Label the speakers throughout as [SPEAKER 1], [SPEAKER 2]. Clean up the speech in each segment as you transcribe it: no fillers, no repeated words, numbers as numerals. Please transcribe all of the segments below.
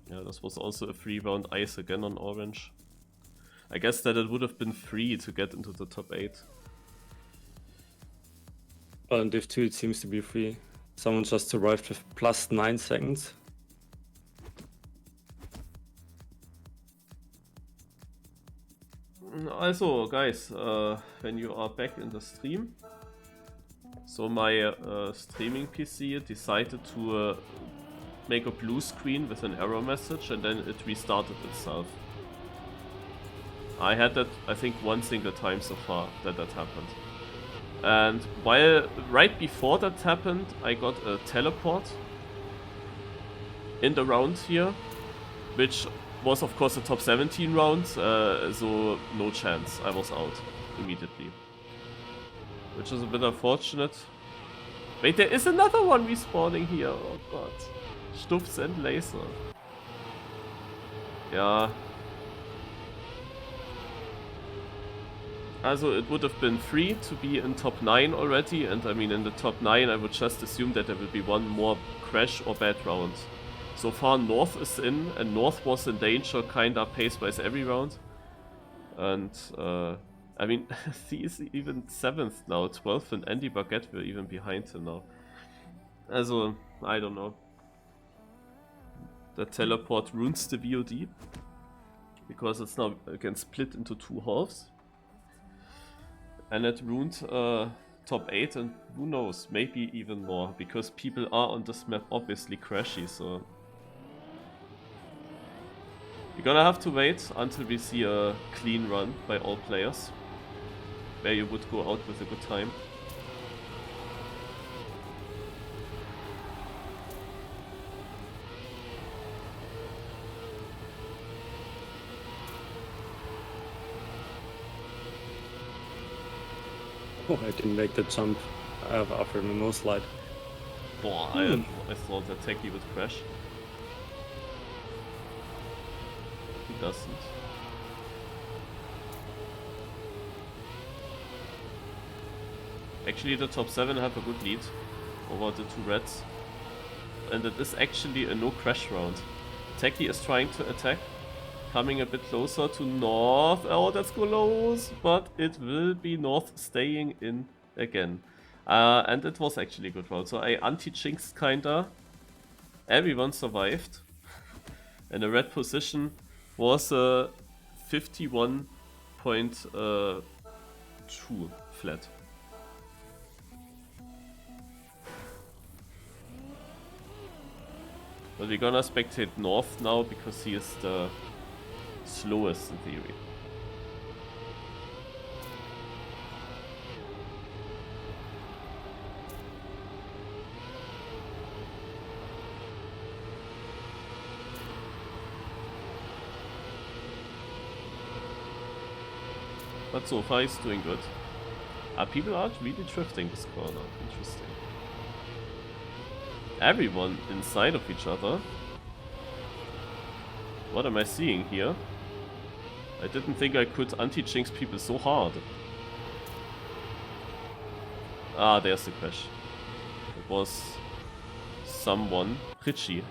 [SPEAKER 1] Yeah, this was also a 3-round ice again on orange. I guess that it would have been free to get into the top 8.
[SPEAKER 2] Well, in Div 2 it seems to be free. Someone just arrived with plus 9 seconds.
[SPEAKER 1] Also, guys, when you are back in the stream, so my streaming PC decided to make a blue screen with an error message, and then it restarted itself. I had that, I think, one single time so far that happened. And while right before that happened, I got a teleport in the round here, which was of course a top 17 round, so no chance, I was out immediately. Which is a bit unfortunate. Wait, there is another one respawning here, oh god. Stuffs and Laser. Yeah. Also, it would have been free to be in top 9 already, and I mean in the top 9 I would just assume that there will be one more crash or bad round. So far North is in, and North was in danger kinda pace-wise every round. And I mean, he is even 7th now, 12th, and Andy Baguette were even behind him now. Also, I don't know. The teleport ruins the VOD, because it's now again split into 2 halves. And it ruined top 8, and who knows, maybe even more, because people are on this map obviously crashy, so... We're gonna have to wait until we see a clean run by all players, where you would go out with a good time.
[SPEAKER 2] Oh, I didn't make the jump after the no slide.
[SPEAKER 1] Boah, I thought that Techie would crash. He doesn't. Actually, the top 7 have a good lead over the 2 reds. And it is actually a no crash round. Techie is trying to attack, coming a bit closer to North. Oh, that's close, but it will be North staying in again. And it was actually a good round. So I anti-jinxed kinda. Everyone survived. And the red position was 51.2 flat. But we're gonna spectate North now because he is the slowest in theory. But so far he's doing good. People are really drifting this corner. Interesting. Everyone inside of each other. What am I seeing here? I didn't think I could anti-jinx people so hard. Ah, there's the crash. It was someone. Richie.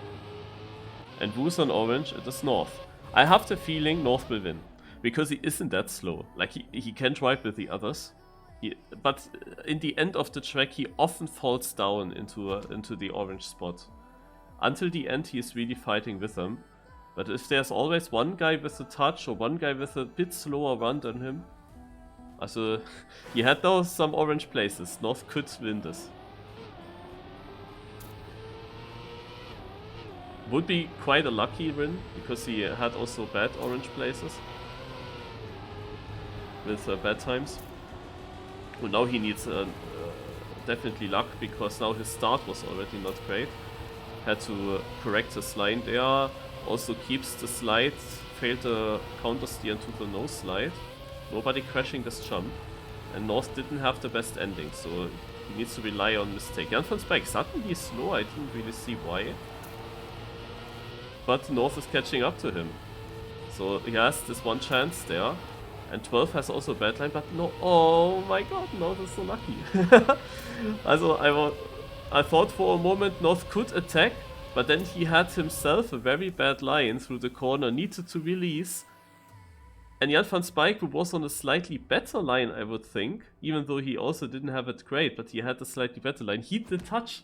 [SPEAKER 1] And who's on orange? It is North. I have the feeling North will win. Because he isn't that slow. Like, he can drive with the others. But in the end of the track, he often falls down into the orange spot. Until the end, he is really fighting with them. But if there's always one guy with a touch or one guy with a bit slower run than him... Also, he had though some orange places. North could win this. Would be quite a lucky win, because he had also bad orange places. With bad times. Well, now he needs definitely luck, because now his start was already not great. Had to correct his line there. Also keeps the slide. Failed the counter steer into the no slide. Nobody crashing this jump. And North didn't have the best ending, so he needs to rely on mistake. Jan van Spijk suddenly slow, I didn't really see why. But North is catching up to him. So he has this one chance there. And 12 has also a bad line, but no. Oh my god, North is so lucky. Also, I thought for a moment North could attack, but then he had himself a very bad line through the corner, needed to release. And Jan van Spijker was on a slightly better line, I would think, even though he also didn't have it great, but he had a slightly better line. He did touch.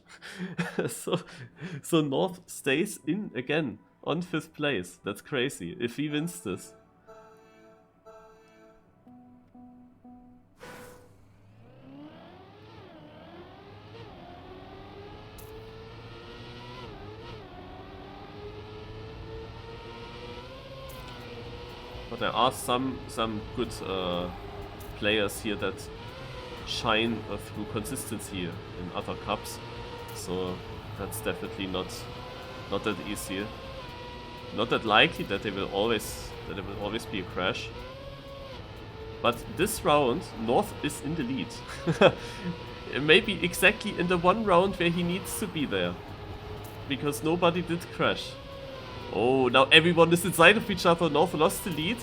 [SPEAKER 1] So North stays in again on 5th place. That's crazy if he wins this. But there are some good players here that shine through consistency in other cups, so that's definitely not that easy, not that likely that there will always be a crash. But this round, North is in the lead. Maybe exactly in the one round where he needs to be there, because nobody did crash. Oh, now everyone is inside of each other. North lost the lead.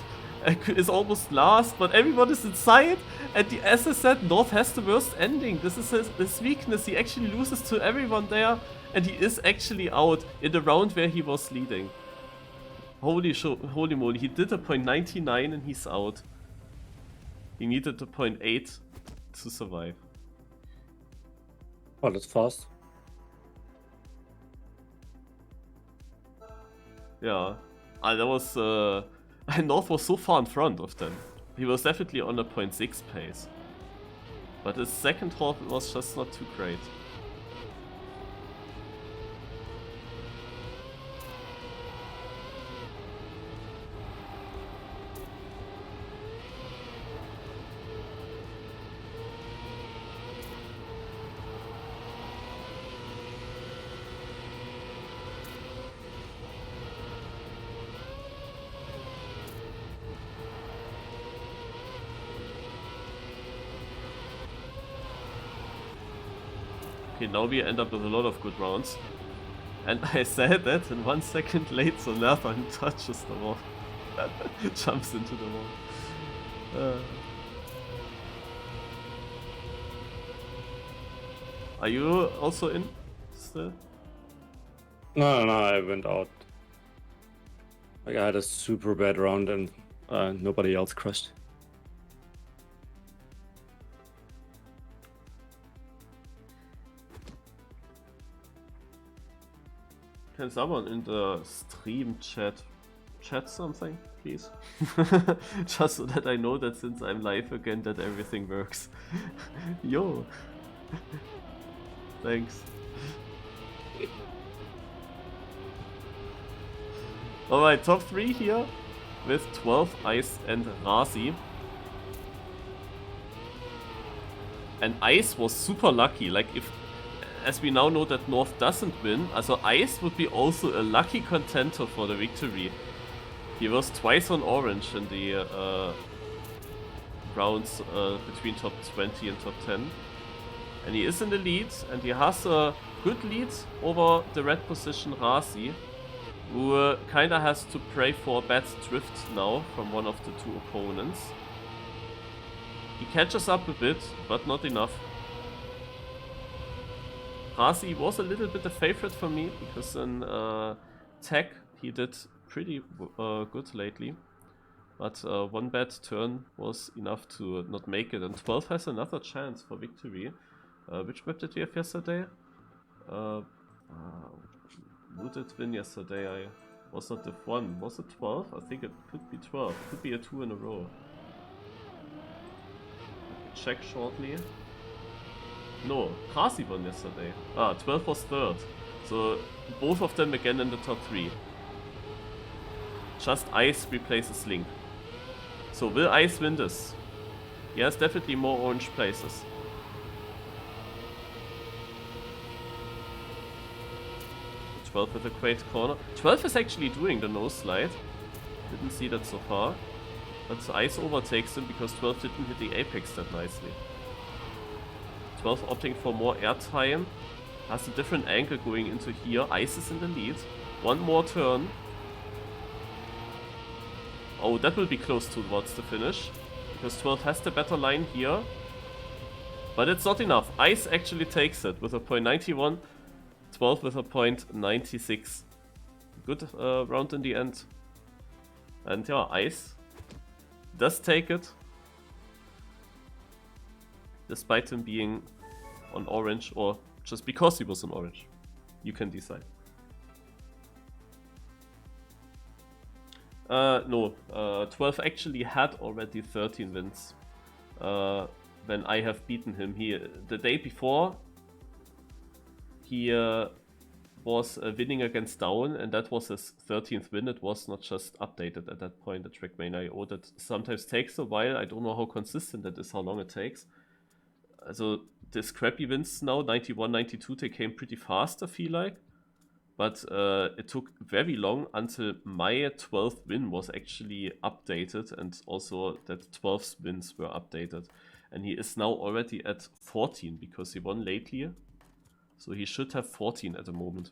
[SPEAKER 1] Is almost last, but everyone is inside. And as I said, North has the worst ending. This is his weakness. He actually loses to everyone there. And he is actually out in the round where he was leading. Holy moly. He did a .99 and he's out. He needed a .8 to survive.
[SPEAKER 2] Oh, that's fast.
[SPEAKER 1] Yeah, that was North was so far in front of them. He was definitely on a .6 pace, but his second half was just not too great. Okay, now we end up with a lot of good rounds. And I said that, and 1 second later, Nathan touches the wall. Jumps into the wall. Are you also in still?
[SPEAKER 2] No, I went out. Like, I had a super bad round and nobody else crashed.
[SPEAKER 1] Can someone in the stream chat something, please? Just so that I know that since I'm live again that everything works. Yo! Thanks. Alright, top 3 here with 12, Ice and Rasi. And Ice was super lucky, like if... As we now know that North doesn't win, also Ice would be also a lucky contender for the victory. He was twice on orange in the rounds between top 20 and top 10. And he is in the lead, and he has a good lead over the red position Rasi, who kinda has to pray for a bad drift now from one of the two opponents. He catches up a bit, but not enough. Rasi was a little bit a favorite for me, because in tech he did pretty good lately. But one bad turn was enough to not make it, and 12 has another chance for victory. Which map did we have yesterday? Who did win yesterday? I was not Div 1. Was it 12? I think it could be 12. Could be a 2 in a row. Check shortly. No, Rasi won yesterday. 12 was third. So both of them again in the top 3. Just Ice replaces Link. So will Ice win this? He has definitely more orange places. 12 with a great corner. 12 is actually doing the nose slide. Didn't see that so far. But Ice overtakes him because 12 didn't hit the apex that nicely. 12 opting for more airtime. Has a different angle going into here. Ice is in the lead. One more turn. Oh, that will be close towards the finish. Because 12 has the better line here. But it's not enough. Ice actually takes it with a .91. 12 with a point 96. Good round in the end. And yeah, Ice does take it. Despite him being on orange, or just because he was on orange. You can decide. No, 12 actually had already 13 wins when I have beaten him. The day before, he was winning against Down, and that was his 13th win. It was not just updated at that point, the Trackmania IO. That sometimes takes a while. I don't know how consistent that is, how long it takes. Also, the scrappy wins now, 91, 92, they came pretty fast, I feel like. But it took very long until my 12th win was actually updated, and also that 12th wins were updated. And he is now already at 14 because he won lately. So he should have 14 at the moment.